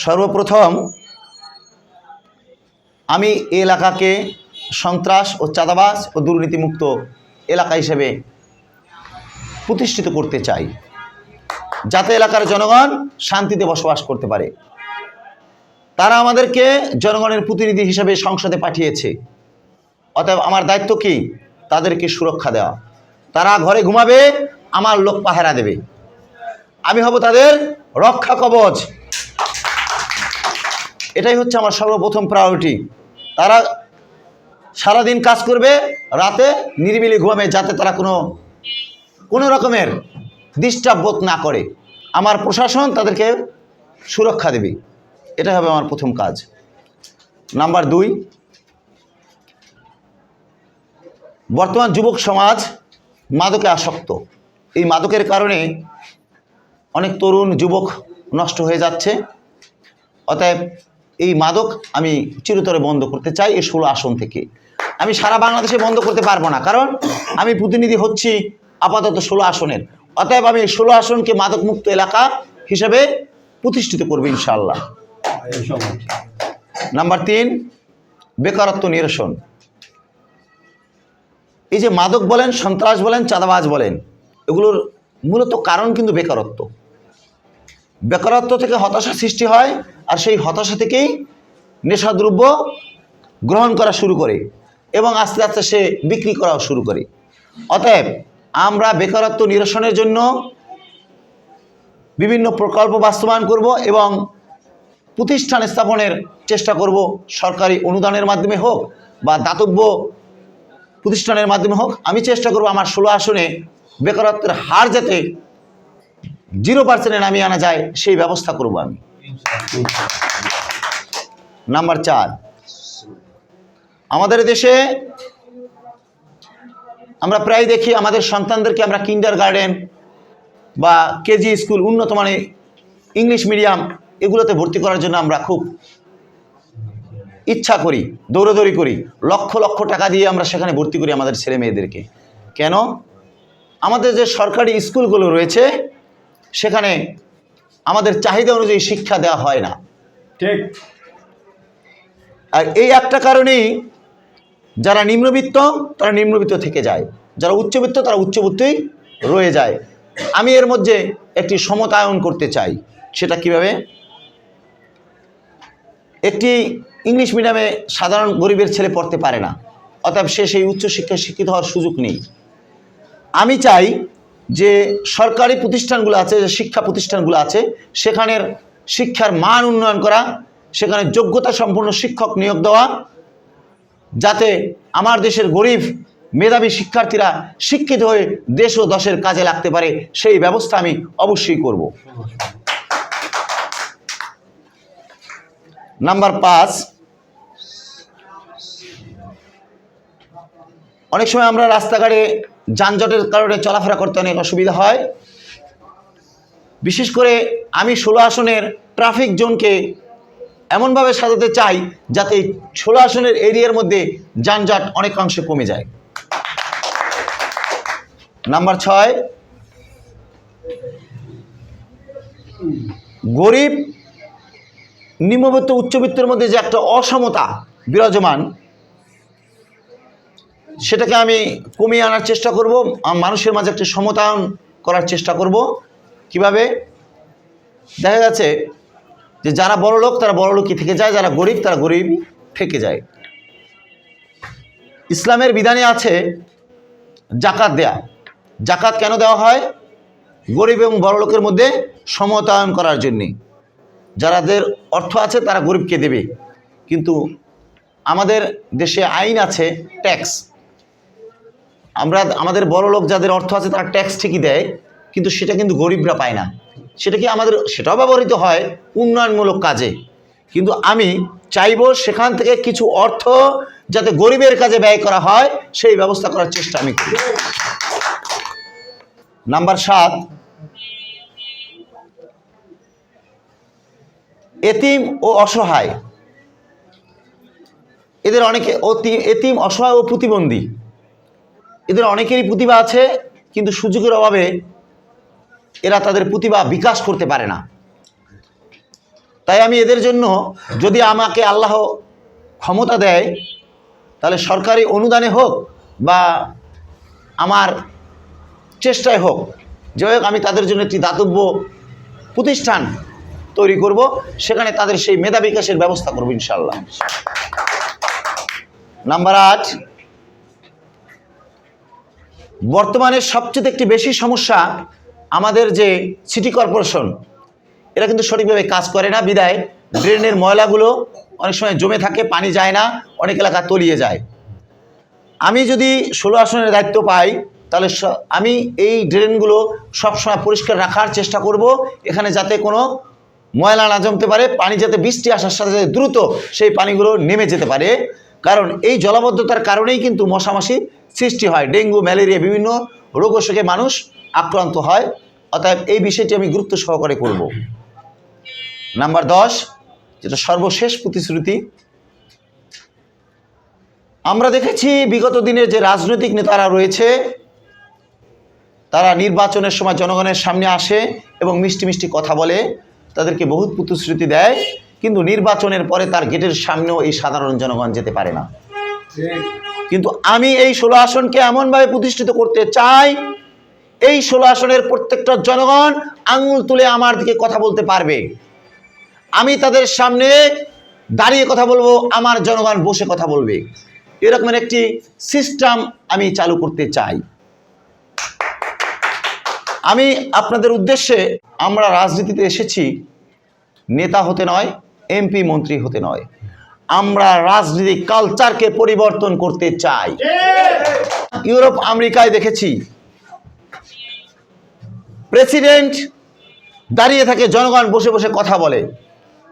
সর্বপ্রথম আমি এই এলাকাকে সন্ত্রাস ও চাঁদাবাজ ও দুর্নীতিমুক্ত এলাকা হিসেবে প্রতিষ্ঠিত করতে চাই, যাতে এলাকার জনগণ শান্তিতে বসবাস করতে পারে। তারা আমাদেরকে জনগণের প্রতিনিধি হিসেবে সংসদে পাঠিয়েছে, অতএব আমার দায়িত্ব কি? তাদেরকে সুরক্ষা দেওয়া। তারা ঘরে ঘুমাবে, আমার লোক পাহারা দেবে, আমি হব তাদের রক্ষা কবচ। এটাই হচ্ছে আমার সর্বপ্রথম প্রায়োরিটি। তারা সারাদিন কাজ করবে, রাতে নিরিবিলি ঘুমাবে, যাতে তারা কোনো রকমের ডিস্টার্ব বোধ না করে। আমার প্রশাসন তাদেরকে সুরক্ষা দেবে, এটা হবে আমার প্রথম কাজ। নাম্বার 2, বর্তমান যুবক সমাজ মাদকে আসক্ত। এই মাদকের কারণে অনেক তরুণ যুবক নষ্ট হয়ে যাচ্ছে। অতএব এই মাদক আমি চিরতরে বন্ধ করতে চাই এই 16 আসন থেকে। আমি সারা বাংলাদেশে বন্ধ করতে পারবো না, কারণ আমি প্রতিনিধি হচ্ছি আপাতত 16 আসনের। অতএব আমি 16 আসনকে মাদক মুক্ত এলাকা হিসেবে প্রতিষ্ঠিত করবো ইনশাআল্লাহ। নাম্বার 3, বেকারত্ব নিরসন। এই যে মাদক বলেন, সন্ত্রাস বলেন, চাঁদাবাজ বলেন, এগুলোর মূলত কারণ কিন্তু বেকারত্ব। বেকারত্ব থেকে হতাশা সৃষ্টি হয়, আর সেই হতাশা থেকেই নেশাদ্রব্য গ্রহণ করা শুরু করে এবং আস্তে আস্তে সে বিক্রি করাও শুরু করে। অতএব আমরা বেকারত্ব নিরসনের জন্য বিভিন্ন প্রকল্প বাস্তবায়ন করব এবং প্রতিষ্ঠান স্থাপনের চেষ্টা করব, সরকারি অনুদানের মাধ্যমে হোক বা দাতব্য প্রতিষ্ঠানের মাধ্যমে হোক। আমি চেষ্টা করব আমার 16 আসনে বেকারত্বের হার যাতে 0% নামিয়ে আনা যায়, সেই ব্যবস্থা করব আমি। নাম্বার 4, আমাদের দেশে আমরা প্রায় দেখি আমাদের সন্তানদেরকে আমরা কিন্ডার গার্ডেন বা কেজি স্কুল, উন্নত মানের ইংলিশ মিডিয়াম, এগুলোতে ভর্তি করার জন্য আমরা খুব ইচ্ছা করি, দৌড়াদৌড়ি করি, লক্ষ লক্ষ টাকা দিয়ে আমরা সেখানে ভর্তি করি আমাদের ছেলে মেয়েদেরকে। কেন? আমাদের যে সরকারি স্কুলগুলো রয়েছে সেখানে আমাদের চাহিদা অনুযায়ী শিক্ষা দেওয়া হয় না। ঠিক। আর এই একটা কারণেই যারা নিম্নবিত্ত তারা নিম্নবিত্ত থেকে যায়, যারা উচ্চবিত্ত তারা উচ্চবিত্তই রয়ে যায়। আমি এর মধ্যে একটি সমতায়ন করতে চাই। সেটা কিভাবে? একটি ইংলিশ মিডিয়ামে সাধারণ গরিবের ছেলে পড়তে পারে না, অতএব সে সেই উচ্চশিক্ষায় শিক্ষিত হওয়ার সুযোগ নেই। আমি চাই যে সরকারি প্রতিষ্ঠানগুলো আছে, যে শিক্ষা প্রতিষ্ঠানগুলো আছে, সেখানের শিক্ষার মান উন্নয়ন করা, সেখানে যোগ্যতা সম্পন্ন শিক্ষক নিয়োগ দেওয়া, যাতে আমার দেশের গরিব মেধাবী শিক্ষার্থীরা শিক্ষিত হয়ে দেশ ও দেশের কাজে লাগতে পারে, সেই ব্যবস্থা আমি অবশ্যই করব। নাম্বার 5, অনেক সময় আমরা রাস্তাঘাটে যানজটের কারণে চলাফেরা করতে অনেক অসুবিধা হয়। বিশেষ করে আমি 16 আসনের ট্রাফিক জোনকে এমনভাবে সাজাতে চাই যাতে 16 আসনের এরিয়ার মধ্যে যানজট অনেকাংশে কমে যায়। নাম্বার 6, গরিব নিম্নবিত্ত উচ্চবিত্তের মধ্যে যে একটা অসমতা বিরাজমান, সেটাকে আমি কমিয়ে আনার চেষ্টা করব। মানুষের মাঝে একটা সমতায়ন করার চেষ্টা করব। কিভাবে? দেখা যাচ্ছে যে যারা বড় লোক তারা বড় লোকই থেকে যায়, যারা গরিব তারা গরিবই থেকে যায়। ইসলামের বিধানে আছে জাকাত দেয়া। জাকাত কেন দেওয়া হয়? গরিব এবং বড় লোকের মধ্যে সমতায়ন করার জন্যে। যাদের অর্থ আছে তারা গরিবকে দেবে, কিন্তু আমাদের দেশে আইন আছে ট্যাক্স। আমাদের বড় লোক যাদের অর্থ আছে তারা ট্যাক্স ঠিকই দেয়, কিন্তু সেটা কিন্তু গরিবরা পায় না। সেটা কি সেটাও ব্যবহৃত হয় উন্নয়নমূলক কাজে, কিন্তু আমি চাইব সেখান থেকে কিছু অর্থ যাতে গরিবের কাজে ব্যয় করা হয়, সেই ব্যবস্থা করার চেষ্টা আমি করি। নাম্বার 7, এতিম ও অসহায়, এদের অনেকে এতিম, অসহায় ও প্রতিবন্ধী, এদের অনেকেরই প্রতিভা আছে, কিন্তু সুযোগের অভাবে এরা তাদের প্রতিভা বিকাশ করতে পারে না। তাই আমি এদের জন্য যদি আমাকে আল্লাহ ক্ষমতা দেয়, তাহলে সরকারি অনুদানে হোক বা আমার চেষ্টায় হোক, যে হোক আমি তাদের জন্য একটি দাতব্য প্রতিষ্ঠান তৈরি করব, সেখানে তাদের সেই মেধা বিকাশের ব্যবস্থা করব ইনশাআল্লাহ। নাম্বার 8, বর্তমানে সবচেয়ে একটি বেশি সমস্যা আমাদের যে সিটি কর্পোরেশন, এরা কিন্তু সঠিকভাবে কাজ করে না, বিদায় ড্রেনের ময়লাগুলো অনেক সময় জমে থাকে, পানি যায় না, অনেক এলাকা তলিয়ে যায়। আমি যদি 16 আসনের দায়িত্ব পাই, তাহলে আমি এই ড্রেনগুলো সবসময় পরিষ্কার রাখার চেষ্টা করব, এখানে যাতে কোনো ময়লা না জমতে পারে, পানি যাতে বৃষ্টি আসার সাথে সাথে দ্রুত সেই পানিগুলো নেমে যেতে পারে। কারণ এই জলাবদ্ধতার কারণেই কিন্তু মশামাছি সৃষ্টি হয়, ডেঙ্গু, ম্যালেরিয়া, বিভিন্ন রোগ অসুখে মানুষ আক্রান্ত হয়। অতএব এই বিষয়টি আমি গুরুত্ব সহকারে করব। নাম্বার 10, যেটা সর্বশেষ প্রতিশ্রুতি, আমরা দেখেছি বিগত দিনের যে রাজনৈতিক নেতারা রয়েছে, তারা নির্বাচনের সময় জনগণের সামনে আসে এবং মিষ্টি মিষ্টি কথা বলে, তাদেরকে বহুত প্রতিশ্রুতি দেয়, কিন্তু নির্বাচনের পরে তার গেটের সামনেও এই সাধারণ জনগণ যেতে পারে না। কিন্তু আমি এই 16 আসনকে এমনভাবে প্রতিষ্ঠিত করতে চাই, এই 16 আসনের প্রত্যেকটা জনগণ আঙুল তুলে আমার দিকে কথা বলতে পারবে। আমি তাদের সামনে দাঁড়িয়ে কথা বলবো, আমার জনগণ বসে কথা বলবে। এরকমের একটি সিস্টেম আমি চালু করতে চাই। আমি আপনাদের উদ্দেশ্যে, আমরা রাজনীতিতে এসেছি নেতা হতে নয়, এমপি মন্ত্রী হতে নয়, আমরা রাজনৈতিক কালচারকে পরিবর্তন করতে চাই। ইউরোপ আমেরিকায় দেখেছি প্রেসিডেন্ট দাঁড়িয়ে থাকে, জনগণ বসে বসে কথা বলে,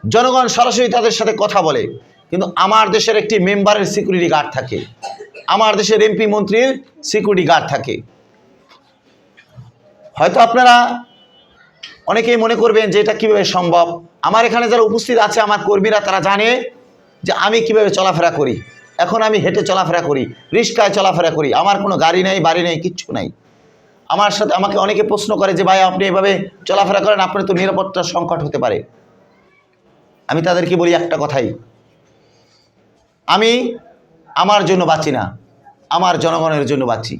জনগণ সরাসরি তাদের সাথে কথা বলে। কিন্তু আমার দেশের একটি মেম্বারের সিকিউরিটি গার্ড থাকে, আমার দেশের এমপি মন্ত্রীর সিকিউরিটি গার্ড থাকে। হয়তো আপনারা অনেকেই মনে করবেন যে এটা কীভাবে সম্ভব। আমার এখানে যারা উপস্থিত আছে, আমার কর্মীরা, তারা জানে যে আমি কিভাবে চলাফেরা করি। এখন আমি হেঁটে চলাফেরা করি, রিক্সায় চলাফেরা করি, আমার কোনো গাড়ি নেই, বাড়ি নেই, কিচ্ছু নাই। আমার সাথে আমাকে অনেকে প্রশ্ন করে যে ভাই আপনি এভাবে চলাফেরা করেন, আপনার তো নিরাপত্তার সংকট হতে পারে। আমি তাদেরকে বলি একটা কথাই, আমি আমার জন্য বাঁচি না, আমার জনগণের জন্য বাঁচি।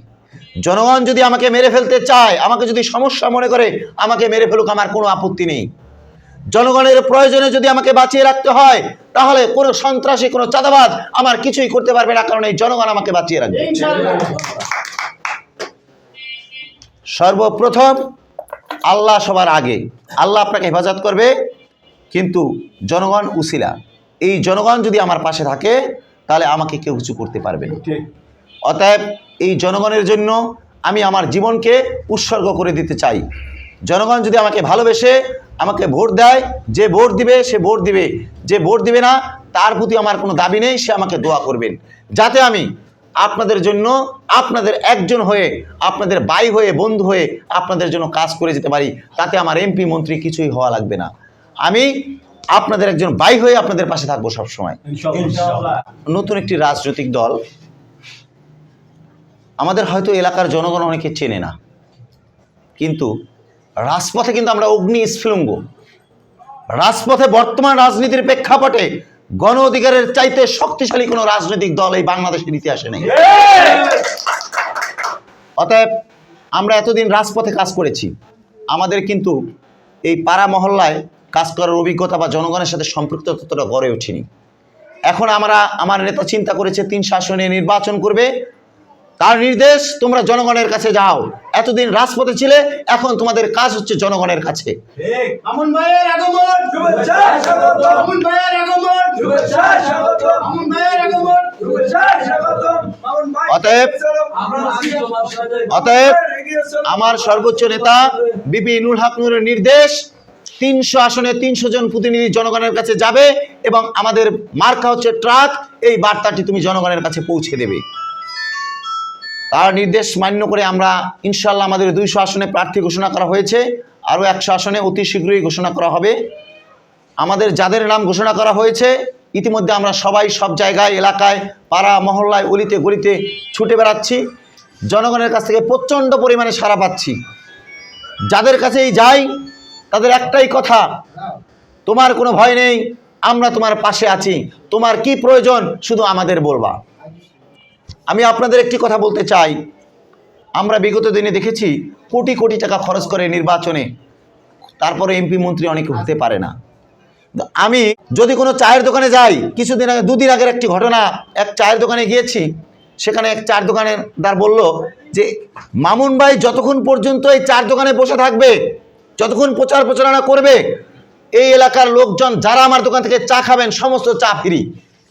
জনগণ যদি আমাকে মেরে ফেলতে চায়, আমাকে যদি সমস্যা মনে করে, আমাকে মেরে ফেলুক, আমার কোনো আপত্তি নেই। জনগণের প্রয়োজনে যদি আমাকে বাঁচিয়ে রাখতে হয়, তাহলে কোনো সন্ত্রাসী, কোনো চাঁদাবাজ আমার কিছুই করতে পারবে না, কারণ এই জনগণ আমাকে বাঁচিয়ে রাখবে। সর্বপ্রথম আল্লাহ সবার আগে, আল্লাহ আপনাকে হেফাজত করবে, কিন্তু জনগণ উসিলা। এই জনগণ যদি আমার পাশে থাকে, তাহলে আমাকে কেউ কিছু করতে পারবে না। অতএব এই জনগণের জন্য আমি আমার জীবনকে উৎসর্গ করে দিতে চাই। জনগণ যদি আমাকে ভালোবেসে আমাকে ভোট দেয়, যে ভোট দিবে সে ভোট দিবে, যে ভোট দিবে না তার প্রতি আমার কোনো দাবি নেই, সে আমাকে দোয়া করবেন, যাতে আমি আপনাদের জন্য, আপনাদের একজন হয়ে, আপনাদের ভাই হয়ে, বন্ধু হয়ে আপনাদের জন্য কাজ করে যেতে পারি। তাতে আমার এমপি মন্ত্রী কিছুই হওয়া লাগবে না, আমি আপনাদের একজন ভাই হয়ে আপনাদের পাশে থাকবো সবসময়। নতুন একটি রাজনৈতিক দল, আমাদের হয়তো এলাকার জনগণ অনেকে চেনে না, কিন্তু রাজপথে কিন্তু আমরা অগ্নি স্ফুলিঙ্গ। রাজপথে বর্তমান রাজনীতির প্রেক্ষাপটে গণ অধিকারের চাইতে শক্তিশালী কোনো রাজনৈতিক দল এই বাংলাদেশের ইতিহাসে নেই। অতএব আমরা এতদিন রাজপথে কাজ করেছি, আমাদের কিন্তু এই পাড়া মহল্লায় কাজ করার অভিজ্ঞতা বা জনগণের সাথে সম্পৃক্ত ততটা গড়ে ওঠেনি। এখন আমার নেতা চিন্তা করেছে 3 আসনে নির্বাচন করবে, তার নির্দেশ তোমরা জনগণের কাছে যাও। এতদিন রাজপথে ছিলে, এখন তোমাদের কাজ হচ্ছে জনগণের কাছে। অতএব আমার সর্বোচ্চ নেতা বিপি নুরুল হক নূরের নির্দেশ, 300 আসনে 300 জন প্রতিনিধি জনগণের কাছে যাবে এবং আমাদের মার্কা হচ্ছে ট্রাক। এই বার্তাটি তুমি জনগণের কাছে পৌঁছে দেবে। তার নির্দেশ মান্য করে আমরা ইনশাআল্লাহ আমাদের 200 আসনে প্রার্থী ঘোষণা করা হয়েছে, আরও 100 আসনে অতি শীঘ্রই ঘোষণা করা হবে। আমাদের যাদের নাম ঘোষণা করা হয়েছে, ইতিমধ্যে আমরা সবাই সব জায়গায়, এলাকায়, পাড়া মহল্লায়, অলিতে গলিতে ছুটে বেড়াচ্ছি, জনগণের কাছ থেকে প্রচণ্ড পরিমাণে সাড়া পাচ্ছি। যাদের কাছেই যাই তাদের একটাই কথা, তোমার কোনো ভয় নেই, আমরা তোমার পাশে আছি, তোমার কি প্রয়োজন শুধু আমাদের বলবা। আমি আপনাদের একটি কথা বলতে চাই, আমরা বিগত দিনে দেখেছি কোটি কোটি টাকা খরচ করে নির্বাচনে, তারপরে এমপি মন্ত্রী অনেকে হতে পারে না। আমি যদি কোনো চায়ের দোকানে যাই, কিছুদিন আগে 2 দিন আগের একটি ঘটনা, এক চায়ের দোকানে গিয়েছি, সেখানে এক চায়ের দোকানদার বলল যে মামুন ভাই যতক্ষণ পর্যন্ত এই চায়ের দোকানে বসে থাকবে, যতক্ষণ প্রচার প্রচারণা করবে, এই এলাকার লোকজন যারা আমার দোকান থেকে চা খাবেন সমস্ত চা ফ্রি,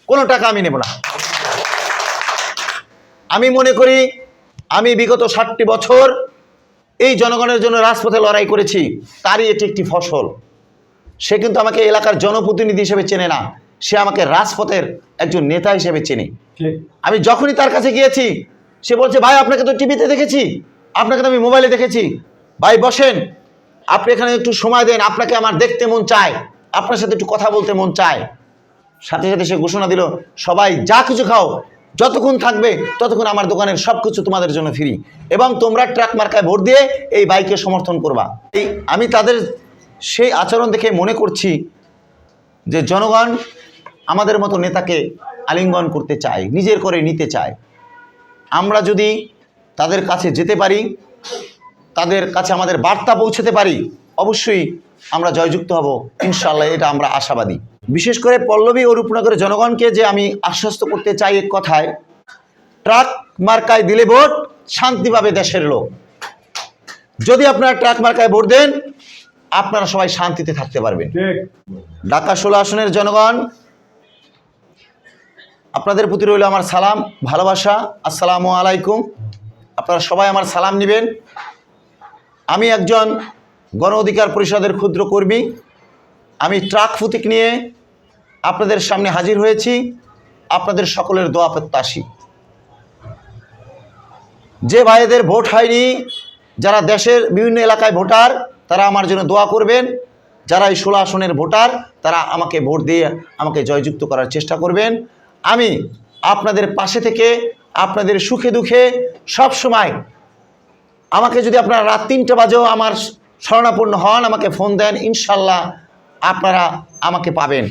কোনো টাকা আমি নেব না। আমি মনে করি আমি বিগত 60টি বছর এই জনগণের জন্য রাজপথে লড়াই করেছি, তারই এটি একটি ফসল। সে কিন্তু আমাকে এলাকার জনপ্রতিনিধি হিসেবে চেনে না, সে আমাকে রাজপথের একজন নেতা হিসেবে চেনে। আমি যখনই তার কাছে গিয়েছি, সে বলছে ভাই আপনাকে তো টিভিতে দেখেছি, আপনাকে তো আমি মোবাইলে দেখেছি, ভাই বসেন, আপনি এখানে একটু সময় দেন, আপনাকে আমার দেখতে মন চায়, আপনার সাথে একটু কথা বলতে মন চায়। সাথে সাথে সে ঘোষণা দিল, সবাই যা কিছু খাও, যতক্ষণ থাকবে ততক্ষণ আমার দোকানের সব কিছু তোমাদের জন্য ফ্রি, এবং তোমরা ট্রাক মার্কায় ভোট দিয়ে এই বাইকে সমর্থন করবা। আমি তাদের সেই আচরণ দেখে মনে করছি যে জনগণ আমাদের মতো নেতাকে আলিঙ্গন করতে চায়, নিজের করে নিতে চায়। আমরা যদি তাদের কাছে যেতে পারি, তাদের কাছে আমাদের বার্তা পৌঁছাতে পারি, অবশ্যই আমরা জয়যুক্ত হব ইনশাআল্লাহ, এটা আমরা আশাবাদী। বিশেষ করে পল্লবী ও রূপনগরের জনগণকে যে আমি আশ্বস্ত করতে চাই এক কথায়, ট্রাক মার্কায় দিলে ভোট, শান্তি পাবে দেশের লোক। যদি আপনারা ট্রাক মার্কায় ভোট দেন, আপনারা সবাই শান্তিতে থাকতে পারবেন। ঢাকা 16 আসনের জনগণ, আপনাদের প্রতি রইল আমার সালাম, ভালোবাসা। আসসালামু আলাইকুম। আপনারা সবাই আমার সালাম নেবেন। আমি একজন গণ অধিকার পরিষদের ক্ষুদ্র কর্মী। আমি ট্রাক প্রতীক নিয়ে আপনাদের সামনে হাজির হয়েছি, আপনাদের সকলের দোয়া প্রত্যাশী। যে ভাইদের ভোট হয়নি, যারা দেশের বিভিন্ন এলাকায় ভোটার, তারা আমার জন্য দোয়া করবেন। যারা এই 16 আসনের ভোটার, তারা আমাকে ভোট দিয়ে আমাকে জয়যুক্ত করার চেষ্টা করবেন। আমি আপনাদের পাশে থেকে আপনাদের সুখে দুঃখে সব সময়, আমাকে যদি আপনারা রাত 3টা বাজেও আমার শরণাপন্ন হন, আমাকে ফোন দেন, ইনশাল্লাহ আপনারা আমাকে পাবেন।